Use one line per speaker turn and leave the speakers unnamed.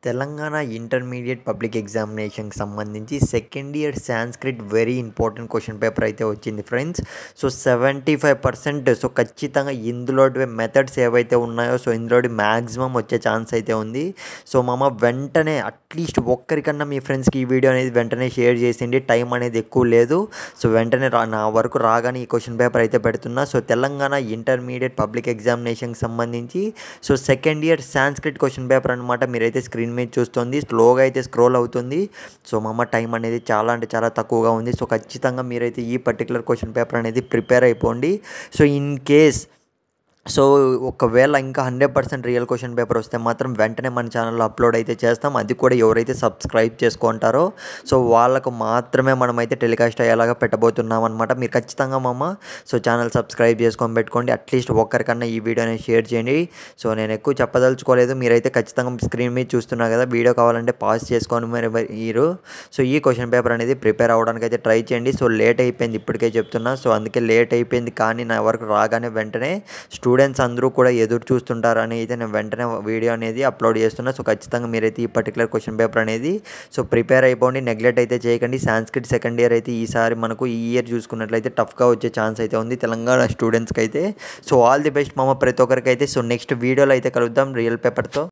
Telangana intermediate public ఎగ్జామినేషన్కి సంబంధించి second year Sanskrit very important question paper అయితే వచ్చింది ఫ్రెండ్స్. సో 75% సో ఖచ్చితంగా ఇందులో మెథడ్స్ ఏవైతే ఉన్నాయో సో ఇందులో మ్యాక్సిమం వచ్చే ఛాన్స్ అయితే ఉంది. సో వెంటనే అట్లీస్ట్ ఒక్కరికన్నా మీ ఫ్రెండ్స్కి ఈ వీడియో అనేది వెంటనే షేర్ చేసిండి. టైం అనేది ఎక్కువ లేదు. సో వెంటనే నా వరకు రాగానే ఈ క్వశ్చన్ పేపర్ అయితే పెడుతున్నా. సో తెలంగాణ ఇంటర్మీడియట్ పబ్లిక్ ఎగ్జామినేషన్కి సంబంధించి so second year Sanskrit question paper అనమాట. మీరైతే స్క్రీన్ మీద చూస్తుంది, స్లోగా అయితే స్క్రోల్ అవుతుంది. సో టైం అనేది చాలా అంటే చాలా తక్కువగా ఉంది. సో ఖచ్చితంగా మీరైతే ఈ పర్టికులర్ క్వశ్చన్ పేపర్ అనేది ప్రిపేర్ అయిపోండి. సో ఇన్ కేస్ ఒకవేళ ఇంకా 100% రియల్ క్వశ్చన్ పేపర్ వస్తే మాత్రం వెంటనే మన ఛానల్లో అప్లోడ్ అయితే చేస్తాం. అది కూడా ఎవరైతే సబ్స్క్రైబ్ చేసుకుంటారో సో వాళ్ళకు మాత్రమే మనమైతే టెలికాస్ట్ అయ్యేలాగా పెట్టబోతున్నాం అనమాట. మీరు ఖచ్చితంగా సో ఛానల్ సబ్స్క్రైబ్ చేసుకొని పెట్టుకోండి. అట్లీస్ట్ ఒక్కరికన్నా ఈ వీడియోని షేర్ చేయండి. సో నేను ఎక్కువ చెప్పదలుచుకోలేదు. మీరైతే ఖచ్చితంగా స్క్రీన్ మీద చూస్తున్నారు కదా, వీడియో కావాలంటే పాజ్ చేసుకొని మీరు సో ఈ క్వశ్చన్ పేపర్ అనేది ప్రిపేర్ అవ్వడానికి అయితే ట్రై చేయండి. సో లేట్ అయిపోయింది ఇప్పటికే చెప్తున్నా. సో అందుకే లేట్ అయిపోయింది, కానీ నా వరకు రాగానే వెంటనే స్టూడెంట్స్ అందరూ కూడా ఎదురు చూస్తుంటారని అయితే నేను వెంటనే వీడియో అనేది అప్లోడ్ చేస్తున్నా. సో ఖచ్చితంగా మీరైతే ఈ పర్టికులర్ క్వశ్చన్ పేపర్ అనేది సో ప్రిపేర్ అయిపోండి. నెగ్లెక్ట్ అయితే చేయకండి. సాంస్క్రిట్ సెకండ్ ఇయర్ అయితే ఈసారి మనకు ఈ ఇయర్ చూసుకున్నట్లయితే టఫ్గా వచ్చే ఛాన్స్ అయితే ఉంది తెలంగాణ స్టూడెంట్స్కి అయితే. సో ఆల్ ది బెస్ట్ ప్రతి ఒక్కరికి అయితే. సో నెక్స్ట్ వీడియోలో అయితే కలుద్దాం రియల్ పేపర్తో.